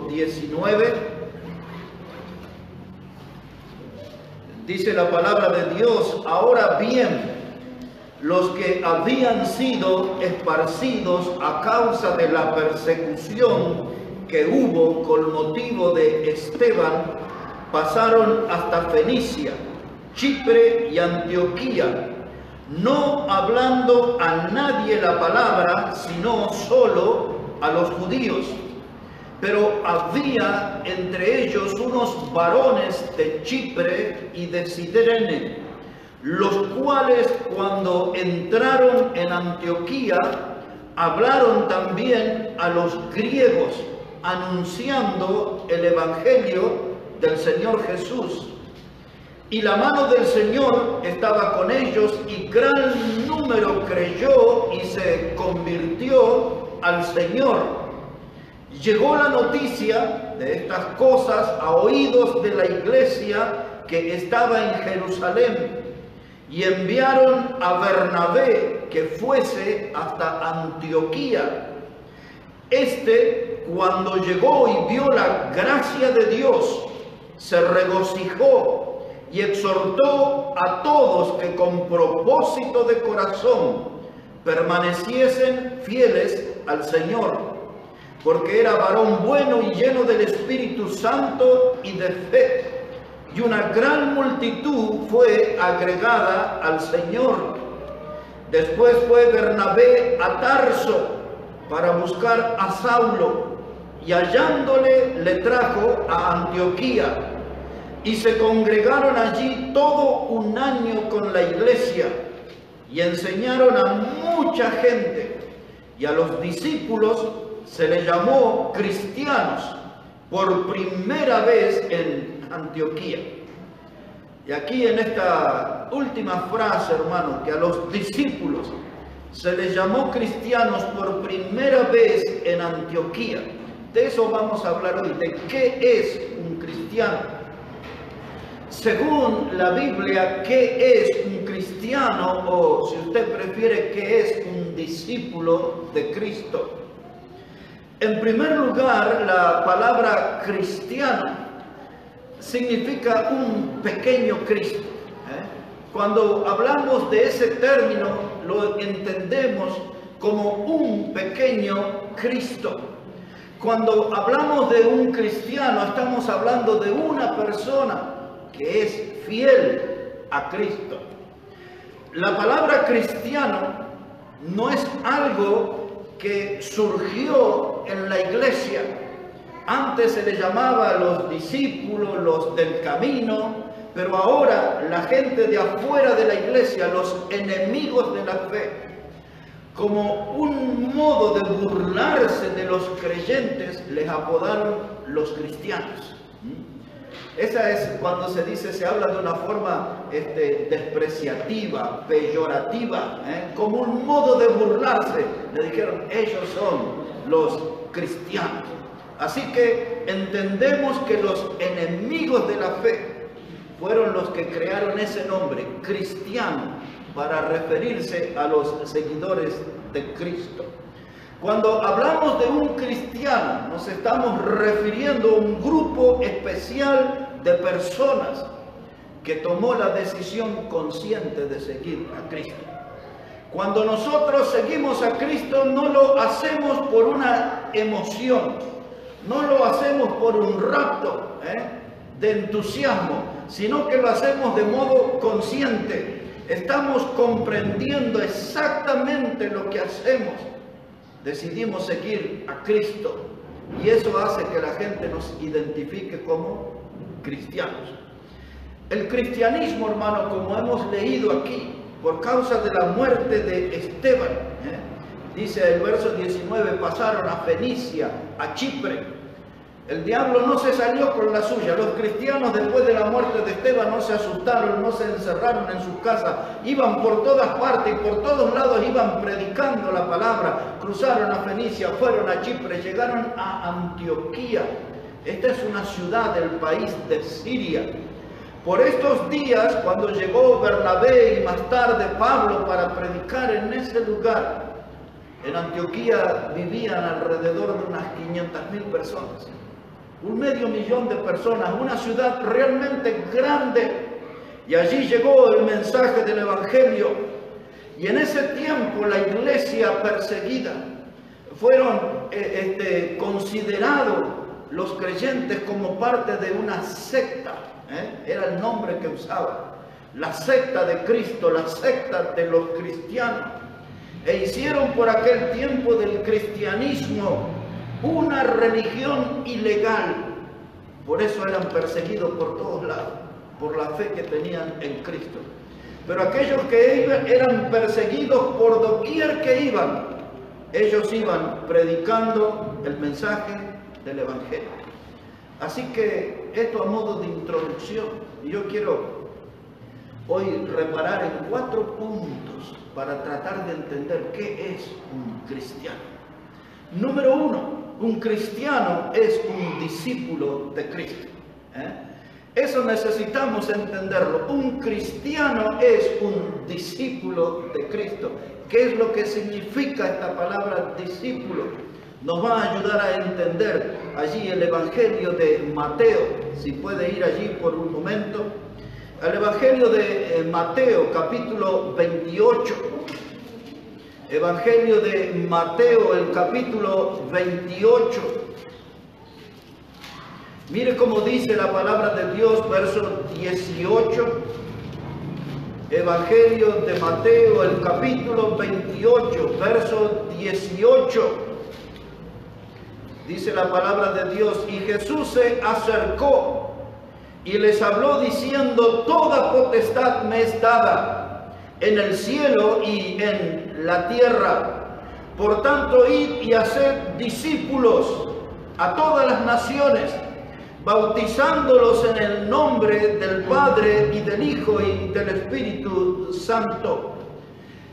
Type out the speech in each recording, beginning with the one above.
19, dice la palabra de Dios: ahora bien, los que habían sido esparcidos a causa de la persecución que hubo con motivo de Esteban, pasaron hasta Fenicia, Chipre y Antioquía, no hablando a nadie la palabra, sino solo a los judíos. Pero había entre ellos unos varones de Chipre y de Cirene, los cuales cuando entraron en Antioquía, hablaron también a los griegos, anunciando el evangelio del Señor Jesús. Y la mano del Señor estaba con ellos, y gran número creyó y se convirtió al Señor. Llegó la noticia de estas cosas a oídos de la iglesia que estaba en Jerusalén, y enviaron a Bernabé que fuese hasta Antioquía. Este, cuando llegó y vio la gracia de Dios, se regocijó y exhortó a todos que con propósito de corazón permaneciesen fieles al Señor, porque era varón bueno y lleno del Espíritu Santo y de fe, y una gran multitud fue agregada al Señor. Después fue Bernabé a Tarso para buscar a Saulo, y hallándole le trajo a Antioquía, y se congregaron allí todo un año con la iglesia, y enseñaron a mucha gente, y a los discípulos se les llamó cristianos por primera vez en Antioquía. Y aquí en esta última frase, hermano, que a los discípulos se les llamó cristianos por primera vez en Antioquía. De eso vamos a hablar hoy, de qué es un cristiano. Según la Biblia, ¿qué es un cristiano? O si usted prefiere, ¿qué es un discípulo de Cristo? En primer lugar, la palabra cristiano significa un pequeño Cristo. Cuando hablamos de ese término, lo entendemos como un pequeño Cristo. Cuando hablamos de un cristiano, estamos hablando de una persona que es fiel a Cristo. La palabra cristiano no es algo que surgió en la iglesia. Antes se le llamaba a los discípulos, los del camino, pero ahora la gente de afuera de la iglesia, los enemigos de la fe, como un modo de burlarse de los creyentes, les apodaron los cristianos. Esa es cuando se dice, se habla de una forma despreciativa, peyorativa, como un modo de burlarse. Le dijeron, ellos son los cristianos. Así que entendemos que los enemigos de la fe fueron los que crearon ese nombre, cristiano, para referirse a los seguidores de Cristo. Cuando hablamos de un cristiano, nos estamos refiriendo a un grupo especial de personas que tomó la decisión consciente de seguir a Cristo. Cuando nosotros seguimos a Cristo, no lo hacemos por una emoción, no lo hacemos por un rapto de entusiasmo, sino que lo hacemos de modo consciente. Estamos comprendiendo exactamente lo que hacemos. Decidimos seguir a Cristo, y eso hace que la gente nos identifique como cristianos. El cristianismo, hermano, como hemos leído aquí, por causa de la muerte de Esteban, dice el verso 19, pasaron a Fenicia, a Chipre. El diablo no se salió con la suya. Los cristianos, después de la muerte de Esteban, no se asustaron, no se encerraron en sus casas. Iban por todas partes y por todos lados iban predicando la palabra. Cruzaron a Fenicia, fueron a Chipre, llegaron a Antioquía. Esta es una ciudad del país de Siria. Por estos días, cuando llegó Bernabé y más tarde Pablo para predicar en ese lugar, en Antioquía vivían alrededor de unas 500.000 personas. 500.000 de personas, una ciudad realmente grande. Y allí llegó el mensaje del Evangelio. Y en ese tiempo la iglesia perseguida fueron considerados los creyentes como parte de una secta. Era el nombre que usaba. La secta de Cristo, la secta de los cristianos. E hicieron por aquel tiempo del cristianismo una religión ilegal. Por eso eran perseguidos por todos lados, por la fe que tenían en Cristo. Pero aquellos que eran perseguidos por doquier que iban, ellos iban predicando el mensaje del Evangelio. Así que esto a modo de introducción, y yo quiero hoy reparar en 4 puntos para tratar de entender qué es un cristiano. Número 1, un cristiano es un discípulo de Cristo. Eso necesitamos entenderlo. Un cristiano es un discípulo de Cristo. ¿Qué es lo que significa esta palabra discípulo? Nos va a ayudar a entender allí el Evangelio de Mateo. Si puede ir allí por un momento. El Evangelio de Mateo, capítulo 28. Evangelio de Mateo, el capítulo 28. Mire cómo dice la palabra de Dios, verso 18. Evangelio de Mateo, el capítulo 28, verso 18. Dice la palabra de Dios: y Jesús se acercó y les habló diciendo: toda potestad me es dada en el cielo y en la tierra. Por tanto, id y haced discípulos a todas las naciones, bautizándolos en el nombre del Padre y del Hijo y del Espíritu Santo.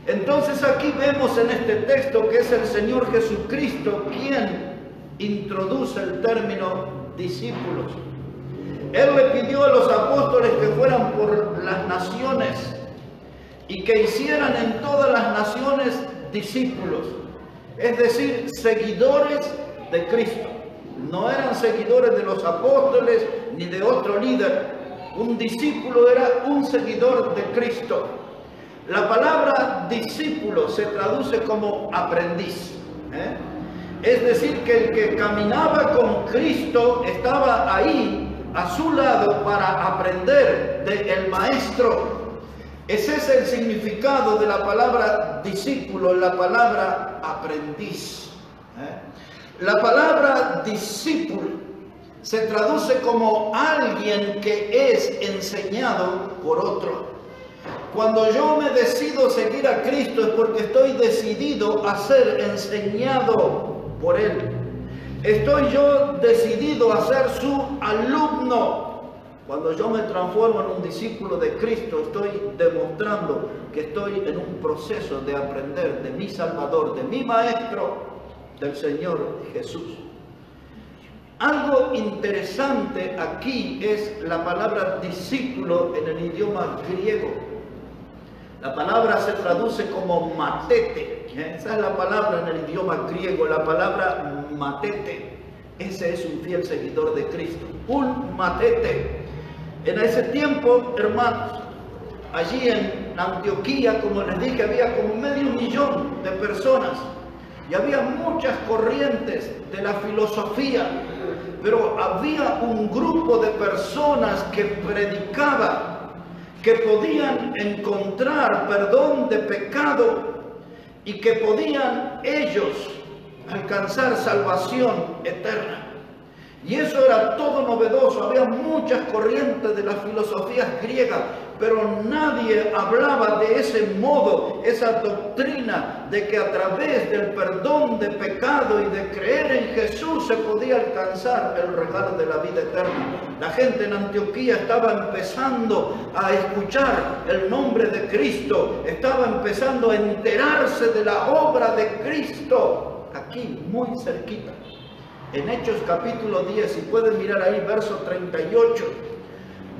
Entonces aquí vemos en este texto que es el Señor Jesucristo quien introduce el término discípulos. Él le pidió a los apóstoles que fueran por las naciones y que hicieran en todas las naciones discípulos, es decir, seguidores de Cristo. No eran seguidores de los apóstoles ni de otro líder. Un discípulo era un seguidor de Cristo. La palabra discípulo se traduce como aprendiz. Es decir, que el que caminaba con Cristo estaba ahí a su lado para aprender del maestro. Ese es el significado de la palabra discípulo, la palabra aprendiz. La palabra discípulo se traduce como alguien que es enseñado por otro. Cuando yo me decido seguir a Cristo es porque estoy decidido a ser enseñado por Él. Estoy yo decidido a ser su alumno. Cuando yo me transformo en un discípulo de Cristo, estoy demostrando que estoy en un proceso de aprender de mi Salvador, de mi Maestro, del Señor Jesús. Algo interesante aquí es la palabra discípulo en el idioma griego. La palabra se traduce como matete. Esa es la palabra en el idioma griego, la palabra matete. Ese es un fiel seguidor de Cristo, un matete. En ese tiempo, hermanos, allí en Antioquía, como les dije, había como 500.000 de personas. Y había muchas corrientes de la filosofía, pero había un grupo de personas que predicaban que podían encontrar perdón de pecado y que podían ellos alcanzar salvación eterna. Y eso era todo novedoso. Había muchas corrientes de las filosofías griegas, pero nadie hablaba de ese modo, esa doctrina de que a través del perdón de pecado y de creer en Jesús se podía alcanzar el regalo de la vida eterna. La gente en Antioquía estaba empezando a escuchar el nombre de Cristo, estaba empezando a enterarse de la obra de Cristo, aquí muy cerquita. En Hechos capítulo 10, si pueden mirar ahí, verso 38,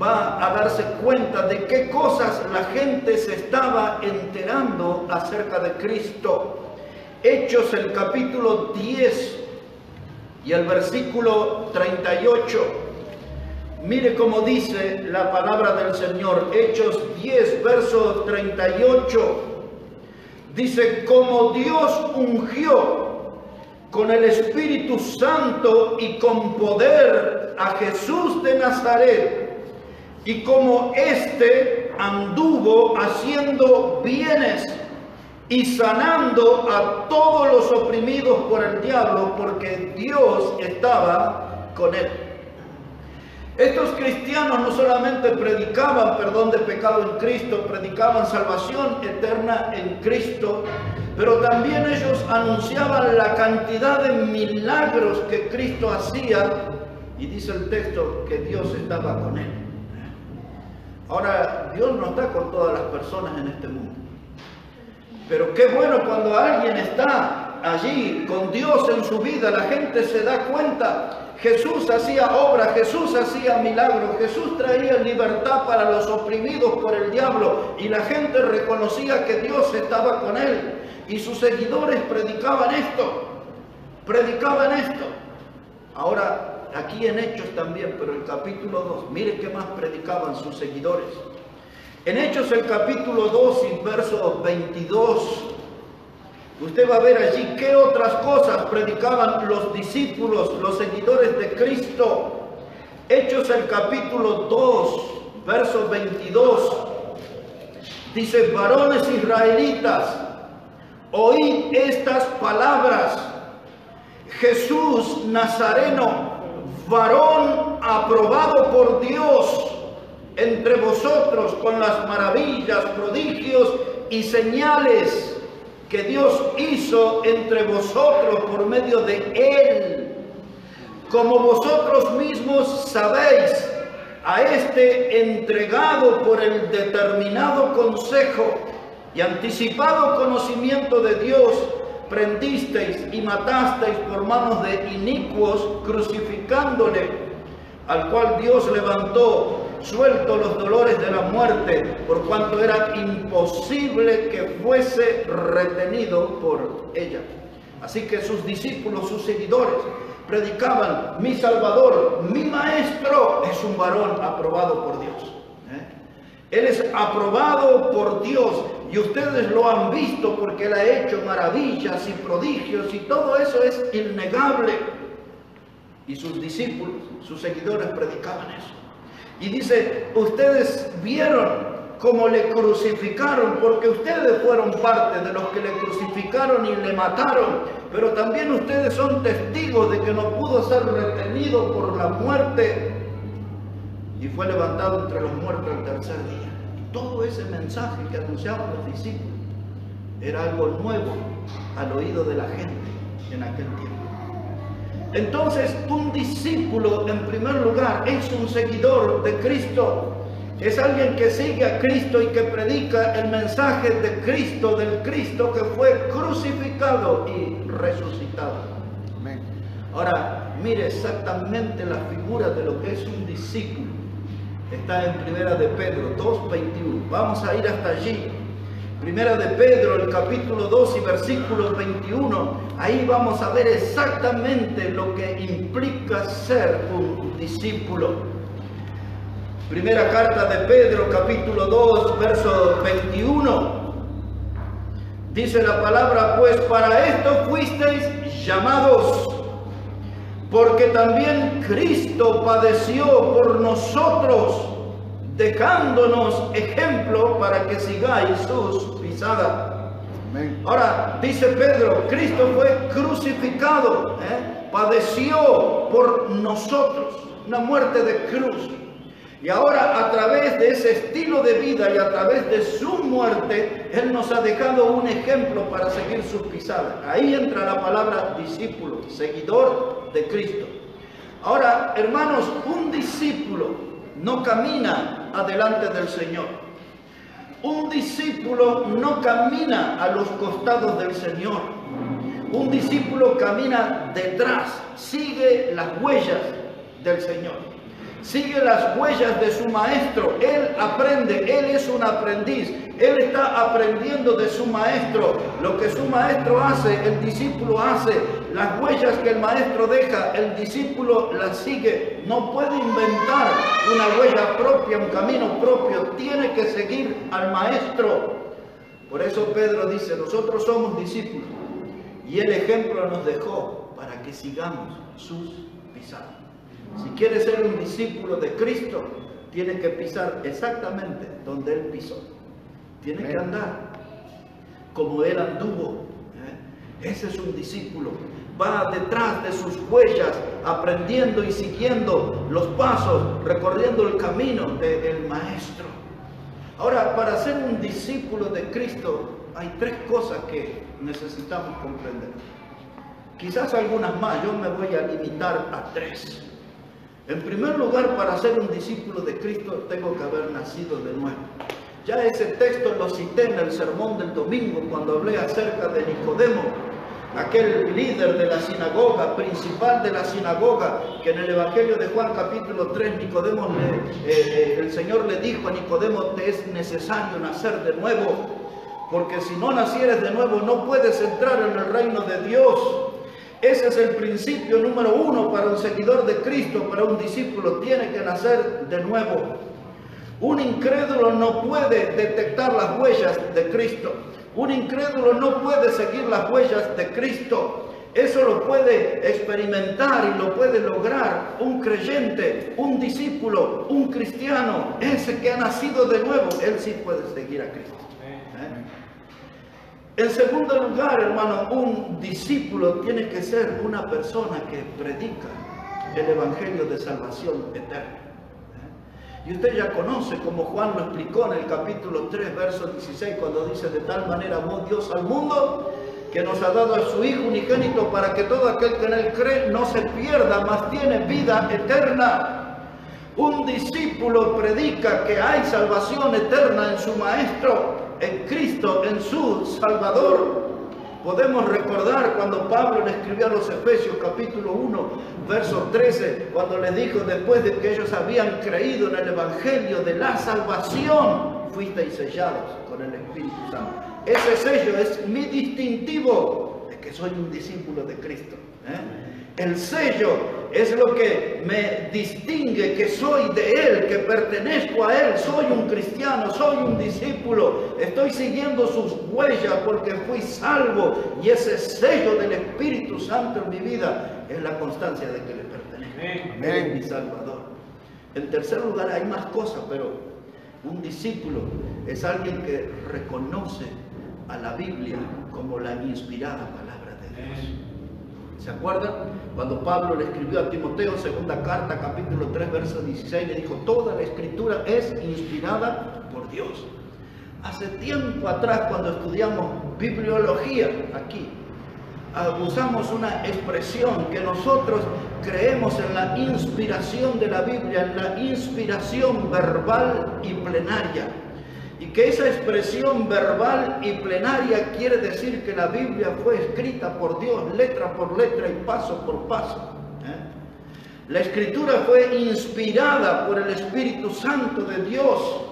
va a darse cuenta de qué cosas la gente se estaba enterando acerca de Cristo. Hechos el capítulo 10, y el versículo 38. Mire cómo dice la palabra del Señor, Hechos 10, verso 38. Dice, como Dios ungió con el Espíritu Santo y con poder a Jesús de Nazaret, y como éste anduvo haciendo bienes y sanando a todos los oprimidos por el diablo, porque Dios estaba con él. Estos cristianos no solamente predicaban perdón de pecado en Cristo, predicaban salvación eterna en Cristo, pero también ellos anunciaban la cantidad de milagros que Cristo hacía, y dice el texto que Dios estaba con él. Ahora, Dios no está con todas las personas en este mundo, pero qué bueno cuando alguien está allí con Dios en su vida, la gente se da cuenta. Jesús hacía obras, Jesús hacía milagros, Jesús traía libertad para los oprimidos por el diablo, y la gente reconocía que Dios estaba con él, y sus seguidores predicaban esto. Ahora, aquí en Hechos también, pero el capítulo 2, mire qué más predicaban sus seguidores. En Hechos el capítulo 2 y verso 22, usted va a ver allí qué otras cosas predicaban los discípulos, los seguidores de Cristo. Hechos el capítulo 2, verso 22, dice, varones israelitas, oíd estas palabras. Jesús Nazareno, varón aprobado por Dios entre vosotros con las maravillas, prodigios y señales que Dios hizo entre vosotros por medio de él. Como vosotros mismos sabéis, a este entregado por el determinado consejo y anticipado conocimiento de Dios, prendisteis y matasteis por manos de inicuos, crucificándole, al cual Dios levantó, suelto los dolores de la muerte, por cuanto era imposible que fuese retenido por ella. Así que sus discípulos, sus seguidores, predicaban, mi Salvador, mi Maestro, es un varón aprobado por Dios. Él es aprobado por Dios, y ustedes lo han visto porque Él ha hecho maravillas y prodigios, y todo eso es innegable. Y sus discípulos, sus seguidores predicaban eso. Y dice, ustedes vieron cómo le crucificaron, porque ustedes fueron parte de los que le crucificaron y le mataron, pero también ustedes son testigos de que no pudo ser retenido por la muerte y fue levantado entre los muertos el tercer día. Todo ese mensaje que anunciaban los discípulos era algo nuevo al oído de la gente en aquel tiempo. Entonces, un discípulo, en primer lugar, es un seguidor de Cristo. Es alguien que sigue a Cristo y que predica el mensaje de Cristo, del Cristo que fue crucificado y resucitado. Amén. Ahora, mire exactamente la figura de lo que es un discípulo. Está en Primera de Pedro 2:21. Vamos a ir hasta allí. Primera de Pedro, el capítulo 2 y versículo 21. Ahí vamos a ver exactamente lo que implica ser un discípulo. Primera carta de Pedro, capítulo 2, verso 21. Dice la palabra, pues para esto fuisteis llamados, porque también Cristo padeció por nosotros, dejándonos ejemplo para que sigáis sus pisadas. Amén. Ahora, dice Pedro, Cristo fue crucificado, padeció por nosotros, una muerte de cruz. Y ahora, a través de ese estilo de vida y a través de su muerte, Él nos ha dejado un ejemplo para seguir sus pisadas. Ahí entra la palabra discípulo, seguidor de Cristo. Ahora, hermanos, un discípulo no camina adelante del Señor. Un discípulo no camina a los costados del Señor. Un discípulo camina detrás, sigue las huellas del Señor. Sigue las huellas de su maestro. Él aprende, él es un aprendiz. Él está aprendiendo de su maestro. Lo que su maestro hace, el discípulo hace. Las huellas que el maestro deja, el discípulo las sigue. No puede inventar una huella propia, un camino propio. Tiene que seguir al maestro. Por eso Pedro dice, nosotros somos discípulos. Y el ejemplo nos dejó para que sigamos sus pisadas. Si quiere ser un discípulo de Cristo, tiene que pisar exactamente donde Él pisó. Tiene que andar como Él anduvo. Ese es un discípulo. Va detrás de sus huellas, aprendiendo y siguiendo los pasos, recorriendo el camino del Maestro. Ahora, para ser un discípulo de Cristo, hay tres cosas que necesitamos comprender. Quizás algunas más, yo me voy a limitar a tres. En primer lugar, para ser un discípulo de Cristo, tengo que haber nacido de nuevo. Ya ese texto lo cité en el sermón del domingo, cuando hablé acerca de Nicodemo, aquel líder de la sinagoga, principal de la sinagoga, que en el Evangelio de Juan capítulo 3, Nicodemo, el Señor le dijo a Nicodemo, te es necesario nacer de nuevo, porque si no nacieres de nuevo no puedes entrar en el reino de Dios. Ese es el principio número uno para un seguidor de Cristo, para un discípulo, tiene que nacer de nuevo. Un incrédulo no puede detectar las huellas de Cristo. Un incrédulo no puede seguir las huellas de Cristo. Eso lo puede experimentar y lo puede lograr un creyente, un discípulo, un cristiano, ese que ha nacido de nuevo, él sí puede seguir a Cristo. En segundo lugar, hermano, un discípulo tiene que ser una persona que predica el evangelio de salvación eterna. Y usted ya conoce, como Juan lo explicó en el capítulo 3, verso 16, cuando dice, de tal manera amó Dios al mundo, que nos ha dado a su Hijo unigénito, para que todo aquel que en él cree no se pierda, mas tiene vida eterna. Un discípulo predica que hay salvación eterna en su Maestro, en Cristo, en su Salvador. Podemos recordar cuando Pablo le escribió a los Efesios capítulo 1, verso 13, cuando les dijo, después de que ellos habían creído en el Evangelio de la salvación, fuisteis sellados con el Espíritu Santo. Ese sello es mi distintivo de que soy un discípulo de Cristo. El sello es lo que me distingue que soy de Él, que pertenezco a Él, soy un cristiano, soy un discípulo, estoy siguiendo sus huellas porque fui salvo, y ese sello del Espíritu Santo en mi vida es la constancia de que le pertenezco. Él es mi Salvador. En tercer lugar, hay más cosas, pero un discípulo es alguien que reconoce a la Biblia como la inspirada palabra de Dios. ¿Se acuerdan? Cuando Pablo le escribió a Timoteo, segunda carta, capítulo 3, verso 16, le dijo, toda la escritura es inspirada por Dios. Hace tiempo atrás, cuando estudiamos bibliología aquí, usamos una expresión que nosotros creemos en la inspiración de la Biblia, en la inspiración verbal y plenaria. Y que esa expresión verbal y plenaria quiere decir que la Biblia fue escrita por Dios, letra por letra y paso por paso. La Escritura fue inspirada por el Espíritu Santo de Dios.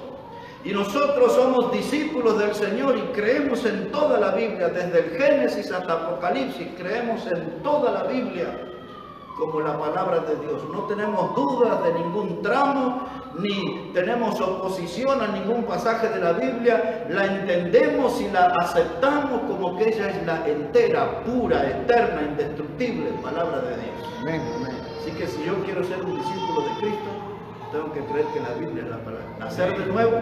Y nosotros somos discípulos del Señor y creemos en toda la Biblia, desde el Génesis hasta Apocalipsis, creemos en toda la Biblia como la palabra de Dios. No tenemos dudas de ningún tramo, ni tenemos oposición a ningún pasaje de la Biblia, la entendemos y la aceptamos como que ella es la entera, pura, eterna, indestructible palabra de Dios. Amén, amén. Así que si yo quiero ser un discípulo de Cristo, tengo que creer que la Biblia es la palabra. Nacer de nuevo,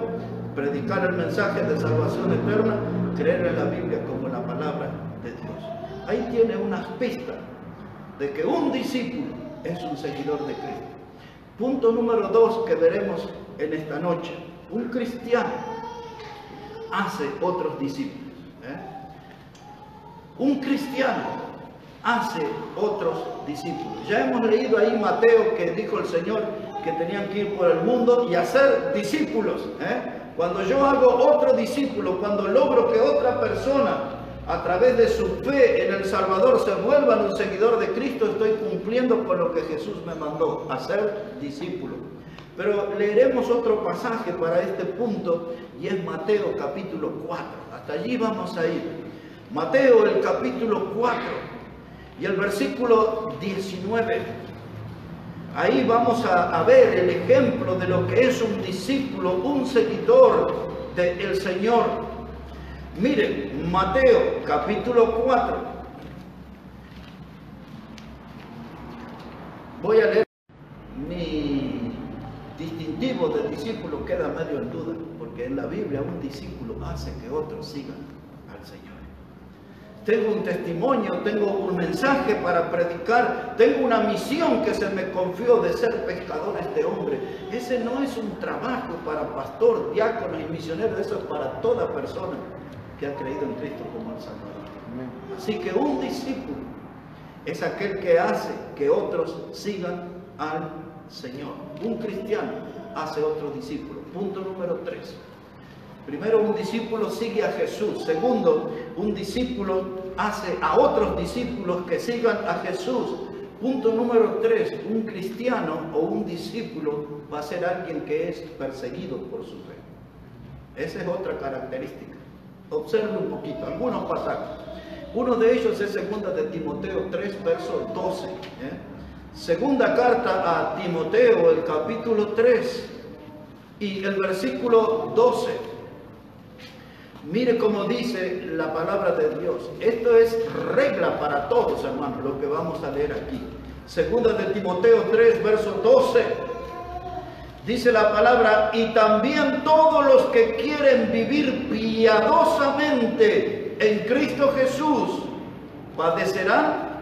predicar el mensaje de salvación eterna, creer en la Biblia como la palabra de Dios. Ahí tiene unas pistas de que un discípulo es un seguidor de Cristo. Punto número 2 que veremos en esta noche. Un cristiano hace otros discípulos. Un cristiano hace otros discípulos. Ya hemos leído ahí Mateo, que dijo el Señor que tenían que ir por el mundo y hacer discípulos. Cuando yo hago otro discípulo, cuando logro que otra persona a través de su fe en el Salvador se vuelva un seguidor de Cristo, estoy cumpliendo con lo que Jesús me mandó, hacer discípulos. Pero leeremos otro pasaje para este punto y es Mateo capítulo 4. Hasta allí vamos a ir. Mateo el capítulo 4 y el versículo 19. Ahí vamos a ver el ejemplo de lo que es un discípulo, un seguidor del Señor. Miren, Mateo capítulo 4. Voy a leer. Mi distintivo del discípulo queda medio en duda, porque en la Biblia un discípulo hace que otros sigan al Señor. Tengo un testimonio, tengo un mensaje para predicar, tengo una misión que se me confió de ser pescador este hombre. Ese no es un trabajo para pastor, diácono y misionero, eso es para toda persona que ha creído en Cristo como el Salvador. Así que un discípulo es aquel que hace que otros sigan al Señor. Un cristiano hace otro discípulo. Punto número 3. Primero, un discípulo sigue a Jesús. Segundo, un discípulo hace a otros discípulos que sigan a Jesús. Punto número 3, un cristiano o un discípulo va a ser alguien que es perseguido por su fe. Esa es otra característica. Observe un poquito, algunos pasajes. Uno de ellos es 2 de Timoteo 3, verso 12. Segunda carta a Timoteo, el capítulo 3 y el versículo 12. Mire cómo dice la palabra de Dios. Esto es regla para todos, hermanos, lo que vamos a leer aquí. Segunda de Timoteo 3, verso 12. Dice la palabra, y también todos los que quieren vivir piadosamente en Cristo Jesús padecerán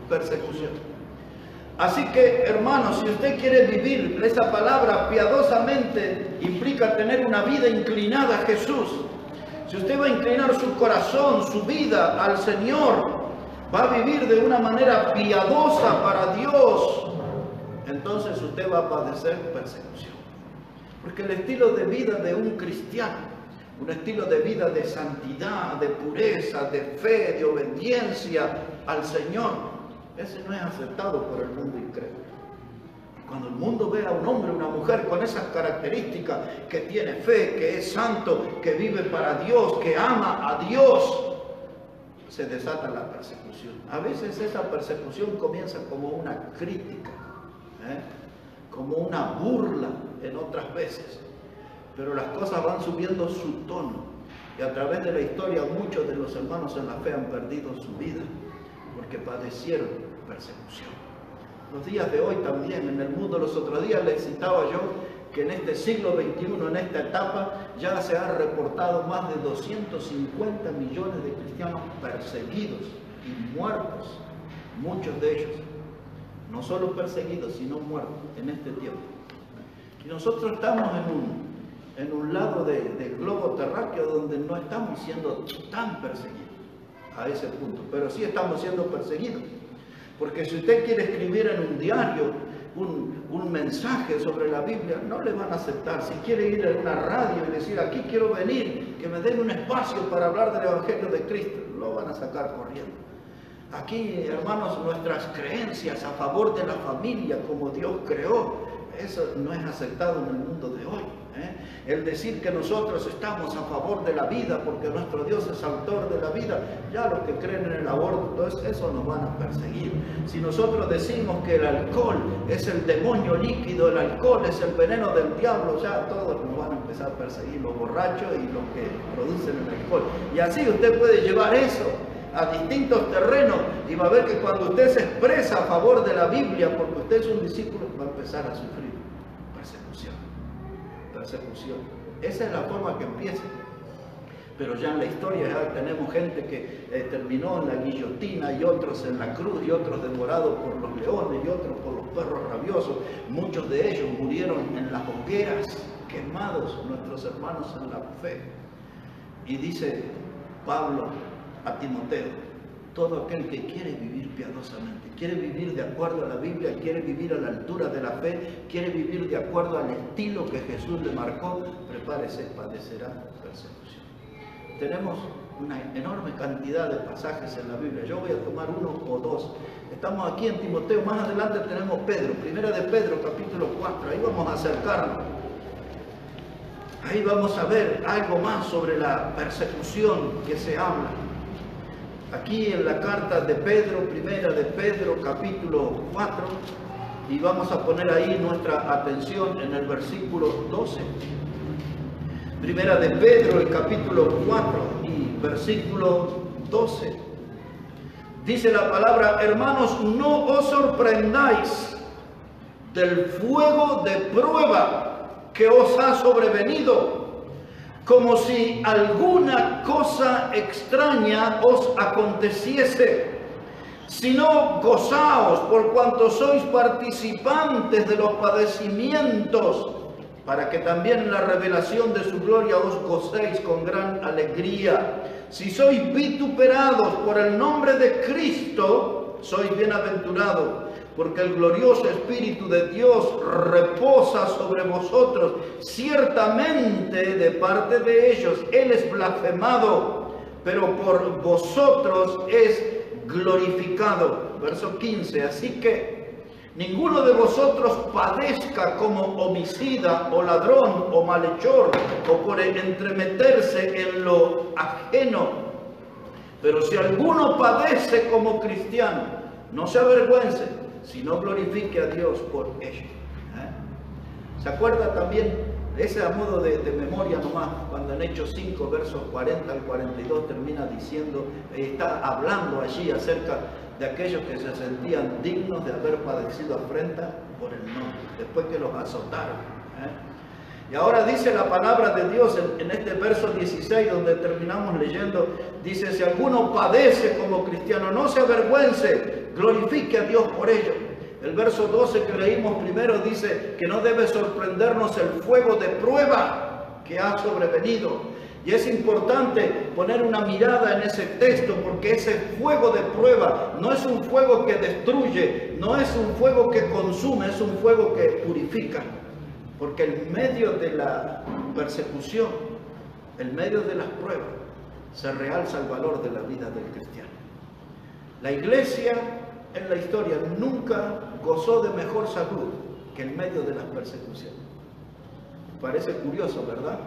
persecución. Así que, hermanos, si usted quiere vivir, esa palabra piadosamente implica tener una vida inclinada a Jesús. Si usted va a inclinar su corazón, su vida al Señor, va a vivir de una manera piadosa para Dios, entonces usted va a padecer persecución. Porque el estilo de vida de un cristiano, un estilo de vida de santidad, de pureza, de fe, de obediencia al Señor, ese no es aceptado por el mundo incrédulo. Cuando el mundo ve a un hombre o una mujer con esas características, que tiene fe, que es santo, que vive para Dios, que ama a Dios, se desata la persecución. A veces esa persecución comienza como una crítica, como una burla en otras veces, pero las cosas van subiendo su tono y a través de la historia muchos de los hermanos en la fe han perdido su vida porque padecieron persecución. Los días de hoy también en el mundo, los otros días les citaba yo que en este siglo XXI, en esta etapa, ya se han reportado más de 250 millones de cristianos perseguidos y muertos, muchos de ellos, no solo perseguidos, sino muertos en este tiempo. Y nosotros estamos en un lado del globo terráqueo donde no estamos siendo tan perseguidos a ese punto, pero sí estamos siendo perseguidos. Porque si usted quiere escribir en un diario un mensaje sobre la Biblia, no le van a aceptar. Si quiere ir a una radio y decir, aquí quiero venir, que me den un espacio para hablar del Evangelio de Cristo, lo van a sacar corriendo. Aquí, hermanos, nuestras creencias a favor de la familia como Dios creó, eso no es aceptado en el mundo de hoy. El decir que nosotros estamos a favor de la vida porque nuestro Dios es autor de la vida, ya los que creen en el aborto, todo eso nos van a perseguir. Si nosotros decimos que el alcohol es el demonio líquido, el alcohol es el veneno del diablo, ya todos nos van a empezar a perseguir, los borrachos y los que producen el alcohol. Y así usted puede llevar eso a distintos terrenos y va a ver que cuando usted se expresa a favor de la Biblia, porque usted es un discípulo, va a empezar a sufrir persecución. Esa es la forma que empieza. Pero ya en la historia ya tenemos gente que terminó en la guillotina y otros en la cruz y otros devorados por los leones y otros por los perros rabiosos. Muchos de ellos murieron en las hogueras, quemados, nuestros hermanos en la fe. Y dice Pablo a Timoteo, todo aquel que quiere vivir piadosamente, quiere vivir de acuerdo a la Biblia, quiere vivir a la altura de la fe, quiere vivir de acuerdo al estilo que Jesús le marcó, prepárese, padecerá persecución. Tenemos una enorme cantidad de pasajes en la Biblia. Yo voy a tomar uno o dos. Estamos aquí en Timoteo, más adelante tenemos Pedro, primera de Pedro, capítulo 4, ahí vamos a acercarnos. Ahí vamos a ver algo más sobre la persecución que se habla. Aquí en la carta de Pedro, primera de Pedro, capítulo 4, y vamos a poner ahí nuestra atención en el versículo 12. Primera de Pedro, el capítulo 4 y versículo 12. Dice la palabra: hermanos, no os sorprendáis del fuego de prueba que os ha sobrevenido, como si alguna cosa extraña os aconteciese, sino gozaos por cuanto sois participantes de los padecimientos, para que también en la revelación de su gloria os gocéis con gran alegría. Si sois vituperados por el nombre de Cristo, sois bienaventurados, porque el glorioso Espíritu de Dios reposa sobre vosotros. Ciertamente de parte de ellos Él es blasfemado, pero por vosotros es glorificado. Verso 15, así que ninguno de vosotros padezca como homicida o ladrón o malhechor o por entremeterse en lo ajeno. Pero si alguno padece como cristiano, no se avergüence, sino glorifique a Dios por ello. ¿Se acuerda también de ese a modo de memoria nomás, cuando en Hechos 5, versos 40 al 42 termina diciendo, está hablando allí acerca de aquellos que se sentían dignos de haber padecido afrenta por el nombre, después que los azotaron. Y ahora dice la palabra de Dios en este verso 16, donde terminamos leyendo, dice: si alguno padece como cristiano, no se avergüence, glorifique a Dios por ello. El verso 12 que leímos primero dice que no debe sorprendernos el fuego de prueba que ha sobrevenido. Y es importante poner una mirada en ese texto, porque ese fuego de prueba no es un fuego que destruye, no es un fuego que consume, es un fuego que purifica. Porque en medio de la persecución, en medio de las pruebas, se realza el valor de la vida del cristiano. La iglesia en la historia nunca gozó de mejor salud que en medio de las persecuciones. Parece curioso, ¿verdad?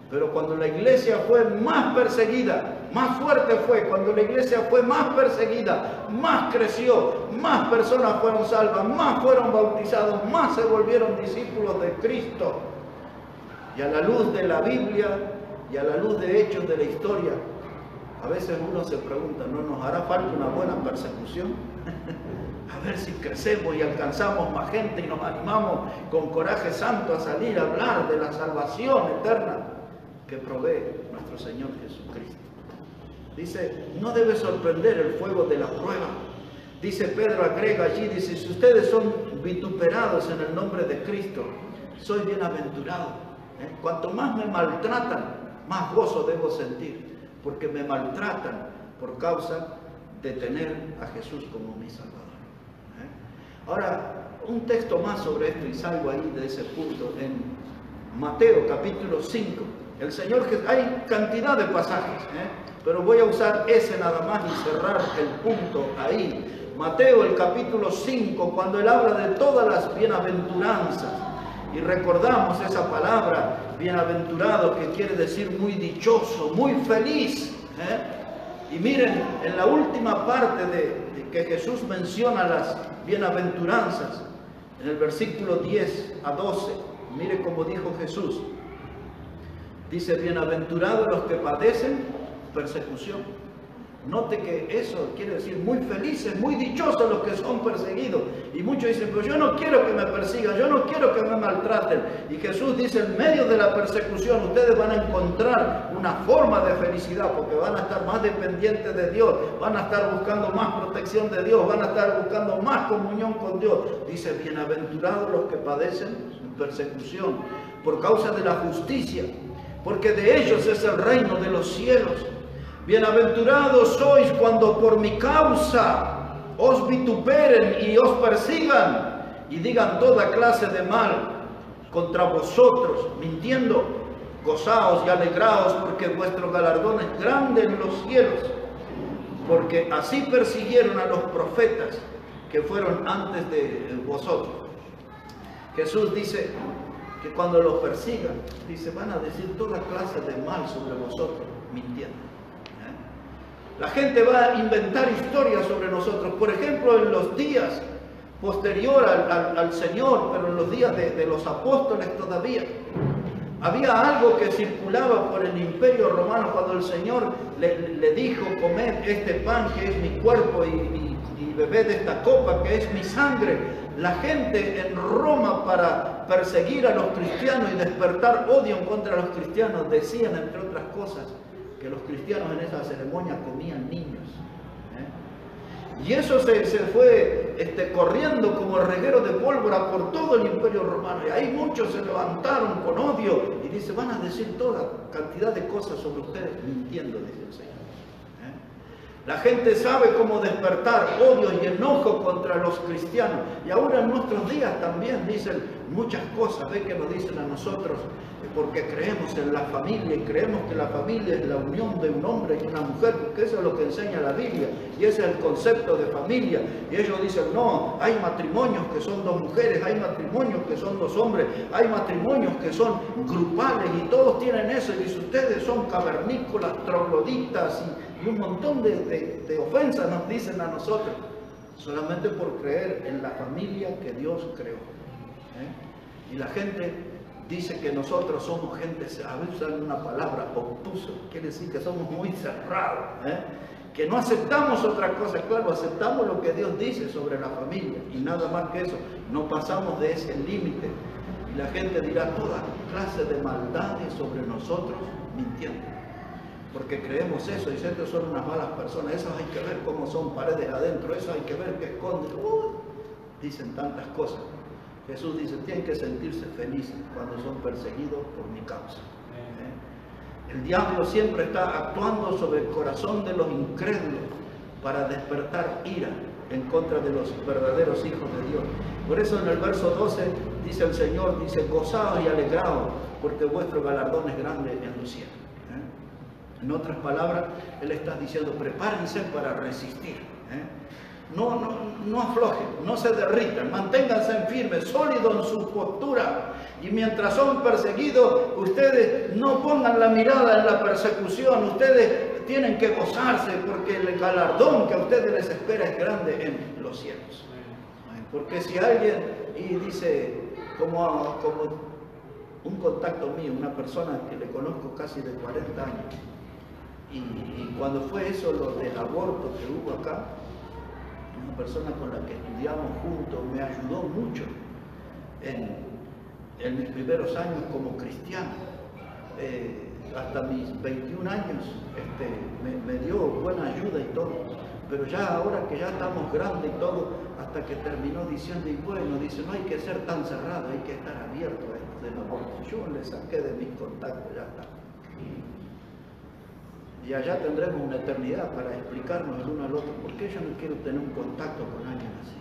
Pero cuando la iglesia fue más perseguida, más fuerte fue. Cuando la iglesia fue más perseguida, más creció, más personas fueron salvas, más fueron bautizados, más se volvieron discípulos de Cristo. Y a la luz de la Biblia y a la luz de hechos de la historia, a veces uno se pregunta, ¿no nos hará falta una buena persecución? A ver si crecemos y alcanzamos más gente y nos animamos con coraje santo a salir a hablar de la salvación eterna que provee nuestro Señor Jesucristo. Dice, no debe sorprender el fuego de la prueba. Dice Pedro, agrega allí, dice, si ustedes son vituperados en el nombre de Cristo, soy bienaventurado. Cuanto más me maltratan, más gozo debo sentir, porque me maltratan por causa de tener a Jesús como mi Salvador. Ahora, un texto más sobre esto y salgo ahí de ese punto en Mateo capítulo 5. El Señor, hay cantidad de pasajes, pero voy a usar ese nada más y cerrar el punto ahí. Mateo el capítulo 5, cuando Él habla de todas las bienaventuranzas, y recordamos esa palabra, bienaventurado, que quiere decir muy dichoso, muy feliz. Y miren, en la última parte de que Jesús menciona las bienaventuranzas, en el versículo 10 a 12, mire cómo dijo Jesús. Dice, bienaventurados los que padecen persecución. Note que eso quiere decir muy felices, muy dichosos los que son perseguidos. Y muchos dicen, pero yo no quiero que me persigan, yo no quiero que me maltraten. Y Jesús dice, en medio de la persecución ustedes van a encontrar una forma de felicidad, porque van a estar más dependientes de Dios, van a estar buscando más protección de Dios, van a estar buscando más comunión con Dios. Dice, bienaventurados los que padecen persecución por causa de la justicia, porque de ellos es el reino de los cielos. Bienaventurados sois cuando por mi causa os vituperen y os persigan y digan toda clase de mal contra vosotros, mintiendo. Gozaos y alegraos, porque vuestro galardón es grande en los cielos, porque así persiguieron a los profetas que fueron antes de vosotros. Jesús dice que cuando los persigan, dice, van a decir toda clase de mal sobre vosotros, mintiendo. La gente va a inventar historias sobre nosotros. Por ejemplo, en los días posterior al Señor, pero en los días de los apóstoles todavía, había algo que circulaba por el Imperio Romano cuando el Señor le dijo, comed este pan que es mi cuerpo y bebed esta copa que es mi sangre. La gente en Roma, para perseguir a los cristianos y despertar odio contra los cristianos, decían, entre otras cosas, que los cristianos en esa ceremonia comían niños. Y eso se fue corriendo como reguero de pólvora por todo el Imperio Romano. Y ahí muchos se levantaron con odio y dice, van a decir toda cantidad de cosas sobre ustedes, mintiendo, dice el Señor. La gente sabe cómo despertar odio y enojo contra los cristianos. Y ahora en nuestros días también dicen muchas cosas, ve que nos dicen a nosotros, porque creemos en la familia y creemos que la familia es la unión de un hombre y una mujer, porque eso es lo que enseña la Biblia y ese es el concepto de familia. Y ellos dicen, no, hay matrimonios que son dos mujeres, hay matrimonios que son dos hombres, hay matrimonios que son grupales y todos tienen eso. Y dice, ustedes son cavernícolas, trogloditas y un montón de ofensas nos dicen a nosotros, solamente por creer en la familia que Dios creó. Y la gente dice que nosotros somos gente, a veces usan una palabra, obtuso, quiere decir que somos muy cerrados, que no aceptamos otra cosa. Claro, aceptamos lo que Dios dice sobre la familia y nada más que eso, no pasamos de ese límite. Y la gente dirá toda clase de maldades sobre nosotros, mintiendo, porque creemos eso, y estos son unas malas personas, esos hay que ver cómo son paredes adentro, eso hay que ver qué esconden, dicen tantas cosas. Jesús dice, tienen que sentirse felices cuando son perseguidos por mi causa. El diablo siempre está actuando sobre el corazón de los incrédulos para despertar ira en contra de los verdaderos hijos de Dios. Por eso en el verso 12 dice el Señor, dice, gozaos y alegraos, porque vuestro galardón es grande en los cielos. En otras palabras, Él está diciendo, prepárense para resistir. No aflojen, no se derritan, manténganse firmes, sólidos en su postura. Y mientras son perseguidos, ustedes no pongan la mirada en la persecución, ustedes tienen que gozarse porque el galardón que a ustedes les espera es grande en los cielos. Porque si alguien, y dice, como un contacto mío, una persona que le conozco casi de 40 años, y cuando fue eso, lo del aborto que hubo acá, una persona con la que estudiamos juntos, me ayudó mucho en mis primeros años como cristiano. Hasta mis 21 años me dio buena ayuda y todo, pero ya ahora que ya estamos grandes y todo, hasta que terminó diciendo, y bueno, dice, no hay que ser tan cerrado, hay que estar abierto a esto del aborto. Yo le saqué de mis contactos, ya está. Y allá tendremos una eternidad para explicarnos el uno al otro. ¿Por qué yo no quiero tener un contacto con alguien así?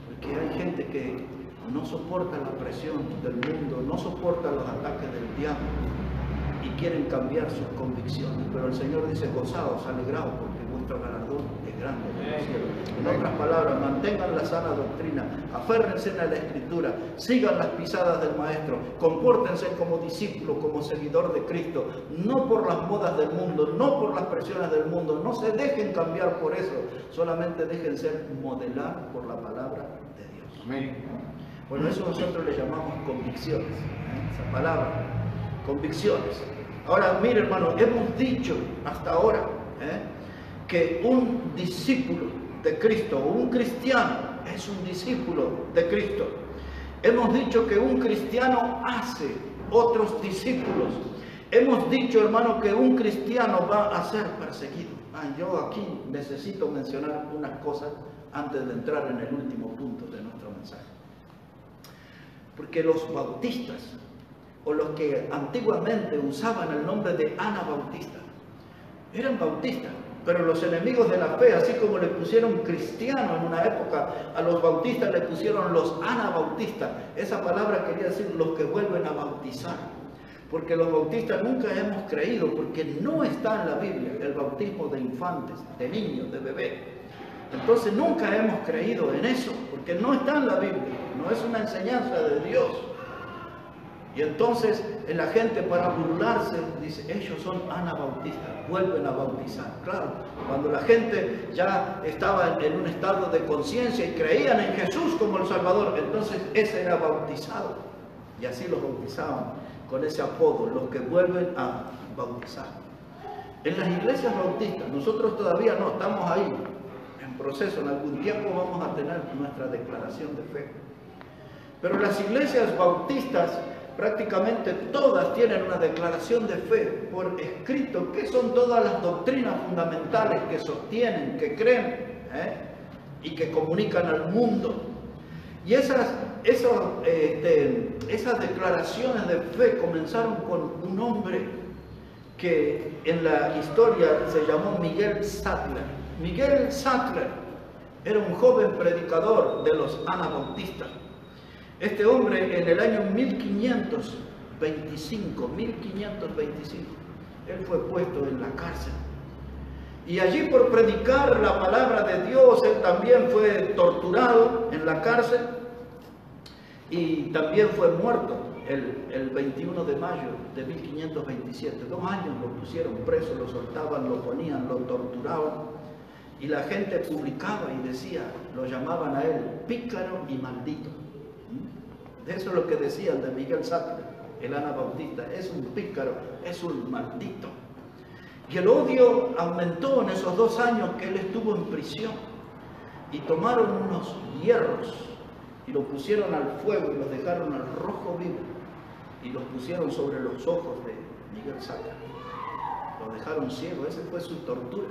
Porque hay gente que no soporta la presión del mundo, no soporta los ataques del diablo y quieren cambiar sus convicciones. Pero el Señor dice, gozaos, alegraos, porque vuestro galardón es grande en el cielo. En otras palabras, mantengan la sana doctrina, aférrense a la Escritura, sigan las pisadas del Maestro, compórtense como discípulo, como seguidor de Cristo, no por las modas del mundo, no por las presiones del mundo, no se dejen cambiar por eso, solamente déjense modelar por la palabra de Dios. Amén. Bueno, eso nosotros le llamamos convicciones, esa palabra, convicciones. Ahora, mire hermano, hemos dicho hasta ahora que un discípulo de Cristo, o un cristiano, es un discípulo de Cristo. Hemos dicho que un cristiano hace otros discípulos. Hemos dicho, hermano, que un cristiano va a ser perseguido. Yo aquí necesito mencionar unas cosas antes de entrar en el último punto de nuestro mensaje. Porque los bautistas, o los que antiguamente usaban el nombre de anabautistas, eran bautistas, pero los enemigos de la fe, así como le pusieron cristiano en una época, a los bautistas le pusieron los anabautistas. Esa palabra quería decir los que vuelven a bautizar. porque los bautistas nunca hemos creído, porque no está en la Biblia el bautismo de infantes, de niños, de bebés. Entonces nunca hemos creído en eso, porque no está en la Biblia, no es una enseñanza de Dios. Y entonces la gente, para burlarse, dice, ellos son anabautistas, vuelven a bautizar. Claro, cuando la gente ya estaba en un estado de conciencia y creían en Jesús como el Salvador, entonces ese era bautizado. Y así los bautizaban con ese apodo, los que vuelven a bautizar. En las iglesias bautistas, nosotros todavía no estamos ahí, en proceso, en algún tiempo vamos a tener nuestra declaración de fe. Pero las iglesias bautistas, prácticamente todas tienen una declaración de fe por escrito, que son todas las doctrinas fundamentales que sostienen, que creen y que comunican al mundo. Y esas declaraciones de fe comenzaron con un hombre que en la historia se llamó Miguel Sattler. Miguel Sattler era un joven predicador de los anabautistas. Este hombre en el año 1525, él fue puesto en la cárcel. Y allí, por predicar la palabra de Dios, él también fue torturado en la cárcel y también fue muerto el 21 de mayo de 1527. 2 años lo pusieron preso, lo soltaban, lo ponían, lo torturaban. Y la gente publicaba y decía, lo llamaban a él pícaro y maldito. Eso es lo que decían de Miguel Sattler, el anabautista. Es un pícaro, es un maldito. Y el odio aumentó en esos 2 años que él estuvo en prisión. Y tomaron unos hierros y los pusieron al fuego y los dejaron al rojo vivo. Y los pusieron sobre los ojos de Miguel Sattler. Lo dejaron ciego, esa fue su tortura.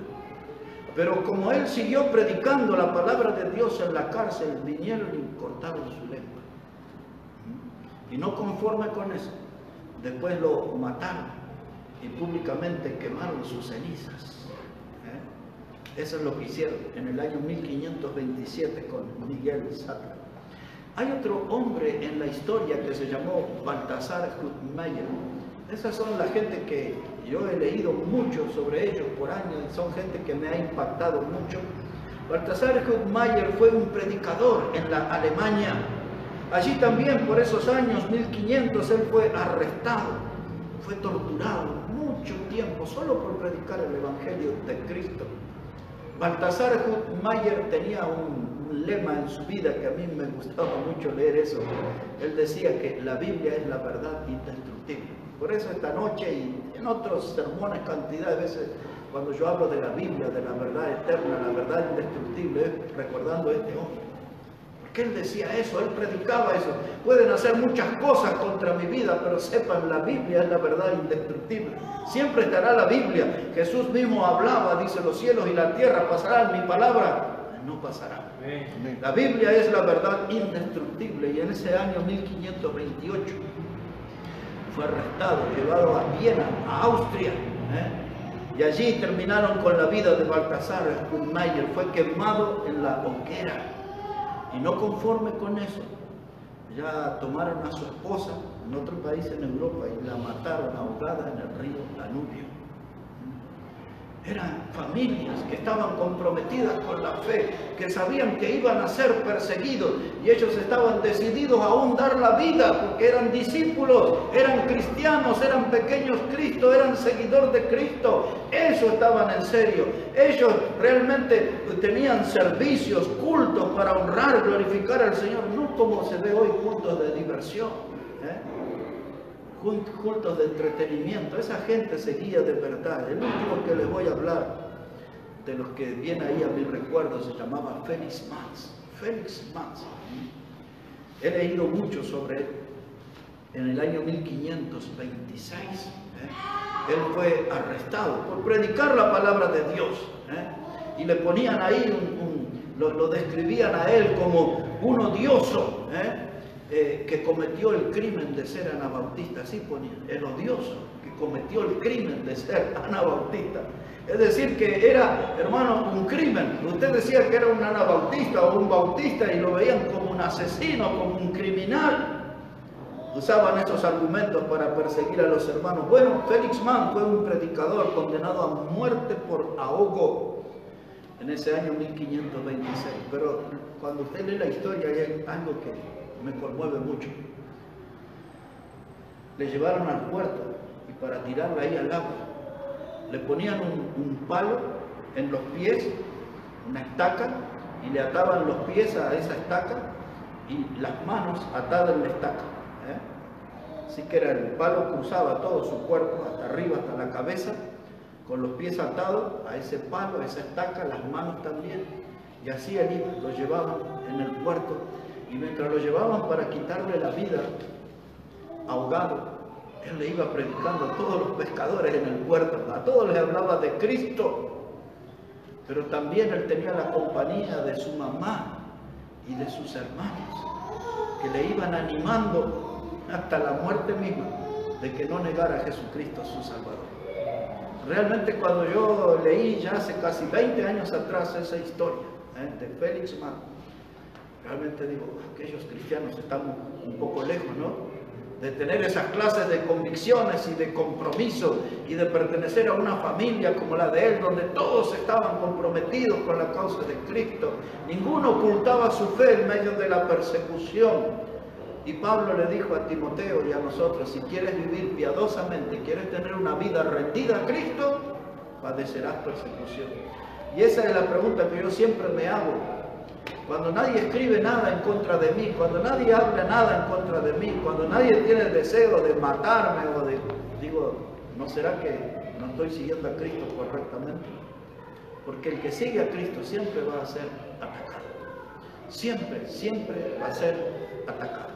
Pero como él siguió predicando la palabra de Dios en la cárcel, vinieron y cortaron su lengua. Y no conforme con eso, después lo mataron y públicamente quemaron sus cenizas. Eso es lo que hicieron en el año 1527 con Miguel Sattler. Hay otro hombre en la historia que se llamó Baltasar Hüttmayer. Esas son la gente que yo he leído mucho sobre ellos por años y son gente que me ha impactado mucho. Baltasar Hüttmayer fue un predicador en la Alemania. Allí también, por esos años, 1500, él fue arrestado, fue torturado mucho tiempo solo por predicar el Evangelio de Cristo. Baltasar Hüttmayer tenía un lema en su vida que a mí me gustaba mucho leer eso. Él decía que la Biblia es la verdad indestructible. Por eso esta noche y en otros sermones cantidad de veces, cuando yo hablo de la Biblia, de la verdad eterna, la verdad indestructible, es recordando a este hombre. Porque él decía eso, él predicaba eso. Pueden hacer muchas cosas contra mi vida, pero sepan, la Biblia es la verdad indestructible. Siempre estará la Biblia. Jesús mismo hablaba, dice, los cielos y la tierra pasarán, mi palabra no pasará. La Biblia es la verdad indestructible. Y en ese año 1528 fue arrestado, llevado a Viena, a Austria. Y allí terminaron con la vida de Baltasar Hüttmayer. Fue quemado en la hoguera. Y no conforme con eso, ya tomaron a su esposa en otro país en Europa y la mataron ahogada en el río Danubio. Eran familias que estaban comprometidas con la fe, que sabían que iban a ser perseguidos y ellos estaban decididos a aún dar la vida porque eran discípulos, eran cristianos, eran pequeños Cristo, eran seguidores de Cristo. Eso estaban en serio. Ellos realmente tenían servicios, cultos para honrar, glorificar al Señor, no como se ve hoy, cultos de diversión, cultos de entretenimiento. Esa gente seguía de verdad. El último que les voy a hablar, de los que viene ahí a mi recuerdo, se llamaba Felix Manz. Felix Manz. He leído mucho sobre él. En el año 1526, él fue arrestado por predicar la palabra de Dios. Y le ponían ahí, lo describían a él como un odioso, que cometió el crimen de ser anabautista. Así ponían, el odioso que cometió el crimen de ser anabautista. Es decir, que era, hermano, un crimen. Usted decía que era un anabautista o un bautista y lo veían como un asesino, como un criminal. usaban esos argumentos para perseguir a los hermanos. Bueno, Felix Mann fue un predicador condenado a muerte por ahogo en ese año 1526. Pero cuando usted lee la historia hay algo que me conmueve mucho. Le llevaron al puerto y para tirarla ahí al agua le ponían un palo en los pies, una estaca, y le ataban los pies a esa estaca y las manos atadas en la estaca. Así que el palo cruzaba todo su cuerpo, hasta arriba, hasta la cabeza, con los pies atados a ese palo, a esa estaca, las manos también. Y así él iba, lo llevaban en el puerto, y mientras lo llevaban para quitarle la vida, ahogado, él le iba predicando a todos los pescadores en el puerto, a todos les hablaba de Cristo. Pero también él tenía la compañía de su mamá y de sus hermanos, que le iban animando hasta la muerte misma de que no negara a Jesucristo su Salvador. Realmente cuando yo leí ya hace casi 20 años atrás esa historia de Felix Mann, realmente digo, aquellos cristianos estamos un poco lejos, ¿no?, de tener esas clases de convicciones y de compromiso y de pertenecer a una familia como la de él, donde todos estaban comprometidos con la causa de Cristo. Ninguno ocultaba su fe en medio de la persecución. Y Pablo le dijo a Timoteo y a nosotros, si quieres vivir piadosamente, quieres tener una vida rendida a Cristo, padecerás persecución. Y esa es la pregunta que yo siempre me hago. Cuando nadie escribe nada en contra de mí, cuando nadie habla nada en contra de mí, cuando nadie tiene el deseo de matarme o de... Digo, ¿no será que no estoy siguiendo a Cristo correctamente? Porque el que sigue a Cristo siempre va a ser atacado. Siempre, siempre va a ser atacado.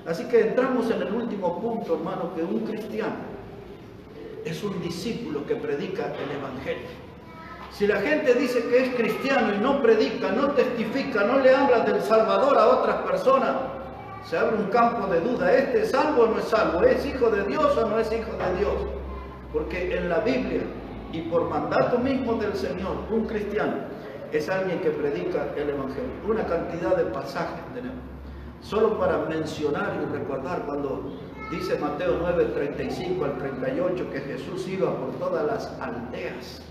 Así que entramos en el último punto, hermano, que un cristiano es un discípulo que predica el Evangelio. Si la gente dice que es cristiano y no predica, no testifica, no le habla del Salvador a otras personas, se abre un campo de duda. ¿Este es salvo o no es salvo? ¿Es hijo de Dios o no es hijo de Dios? Porque en la Biblia y por mandato mismo del Señor, un cristiano es alguien que predica el Evangelio. Una cantidad de pasajes tenemos. Solo para mencionar y recordar cuando dice Mateo 9, 35 al 38 que Jesús iba por todas las aldeas,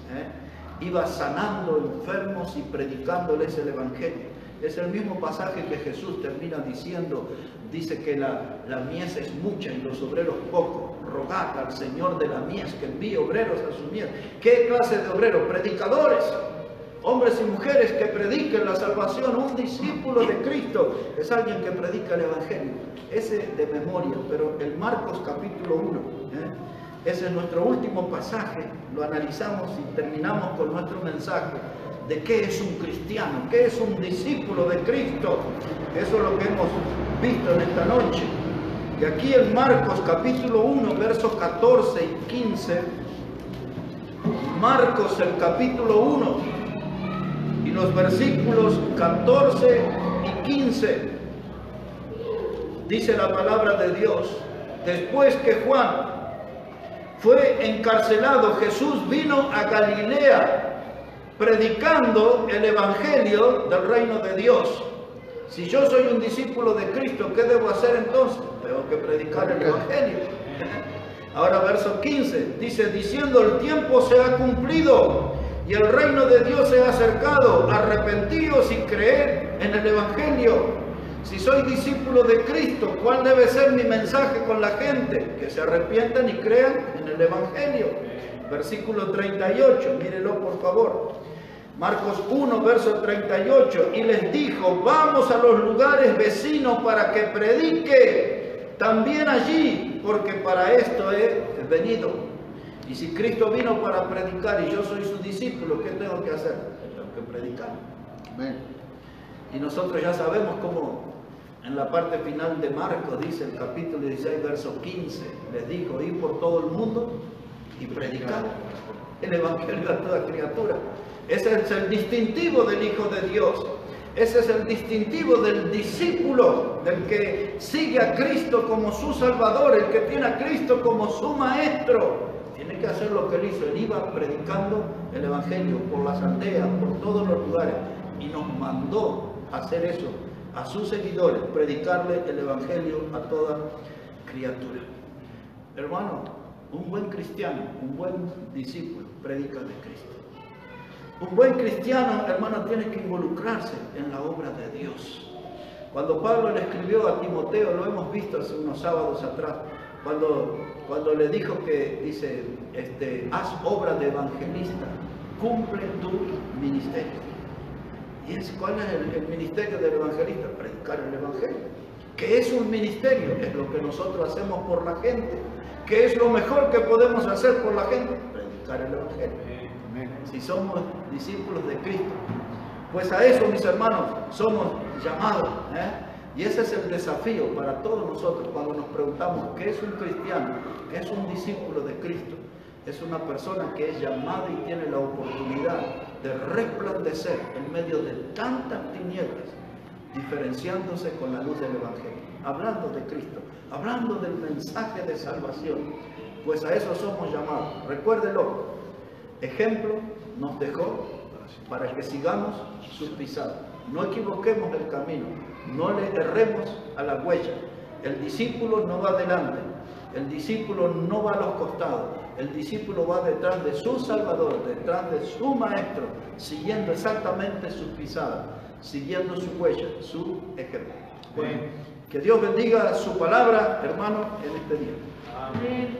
iba sanando enfermos y predicándoles el Evangelio. Es el mismo pasaje que Jesús termina diciendo, dice que la mies es mucha y los obreros pocos. Rogad al Señor de la mies que envíe obreros a su mies. ¿Qué clase de obreros? Predicadores, hombres y mujeres que prediquen la salvación. Un discípulo de Cristo es alguien que predica el Evangelio. Ese de memoria, pero el Marcos capítulo 1, ese es nuestro último pasaje, lo analizamos y terminamos con nuestro mensaje de qué es un cristiano, qué es un discípulo de Cristo. Eso es lo que hemos visto en esta noche. Y aquí en Marcos capítulo 1, versos 14 y 15, Marcos el capítulo 1 y los versículos 14 y 15, dice la palabra de Dios: después que Juan fue encarcelado, Jesús vino a Galilea predicando el Evangelio del reino de Dios. Si yo soy un discípulo de Cristo, ¿qué debo hacer entonces? Tengo que predicar el Evangelio. Ahora verso 15, dice, diciendo, el tiempo se ha cumplido y el reino de Dios se ha acercado, arrepentíos y creed en el Evangelio. Si soy discípulo de Cristo, ¿cuál debe ser mi mensaje con la gente? Que se arrepientan y crean en el Evangelio. Versículo 38, mírelo por favor. Marcos 1, verso 38. Y les dijo, vamos a los lugares vecinos para que predique también allí, porque para esto he venido. Y si Cristo vino para predicar y yo soy su discípulo, ¿qué tengo que hacer? Tengo que predicar. Amén. Y nosotros ya sabemos cómo en la parte final de Marcos dice el capítulo 16, verso 15, les dijo, ir por todo el mundo y predicar el Evangelio a toda criatura. Ese es el distintivo del Hijo de Dios. Ese es el distintivo del discípulo, del que sigue a Cristo como su Salvador, el que tiene a Cristo como su Maestro. Tiene que hacer lo que él hizo. Él iba predicando el Evangelio por las aldeas, por todos los lugares, y nos mandó hacer eso a sus seguidores, predicarle el Evangelio a toda criatura. Hermano, un buen cristiano, un buen discípulo, predica de Cristo. Un buen cristiano, hermano, tiene que involucrarse en la obra de Dios. Cuando Pablo le escribió a Timoteo, lo hemos visto hace unos sábados atrás, cuando le dijo que, dice, haz obra de evangelista, cumple tu ministerio. ¿Cuál es el ministerio del evangelista? Predicar el evangelio. ¿Qué es un ministerio? Es lo que nosotros hacemos por la gente. ¿Qué es lo mejor que podemos hacer por la gente? Predicar el evangelio. Si somos discípulos de Cristo. Pues a eso, mis hermanos, somos llamados. Y ese es el desafío para todos nosotros cuando nos preguntamos qué es un cristiano, qué es un discípulo de Cristo. Es una persona que es llamada y tiene la oportunidad de resplandecer en medio de tantas tinieblas, diferenciándose con la luz del Evangelio, hablando de Cristo, hablando del mensaje de salvación. Pues a eso somos llamados. Recuérdelo, ejemplo nos dejó para que sigamos sus pisadas. No equivoquemos el camino, no le erremos a la huella. El discípulo no va adelante, el discípulo no va a los costados, el discípulo va detrás de su Salvador, detrás de su Maestro, siguiendo exactamente sus pisadas, siguiendo su huella, su ejemplo. Bueno, que Dios bendiga su palabra, hermano, en este día. Amén.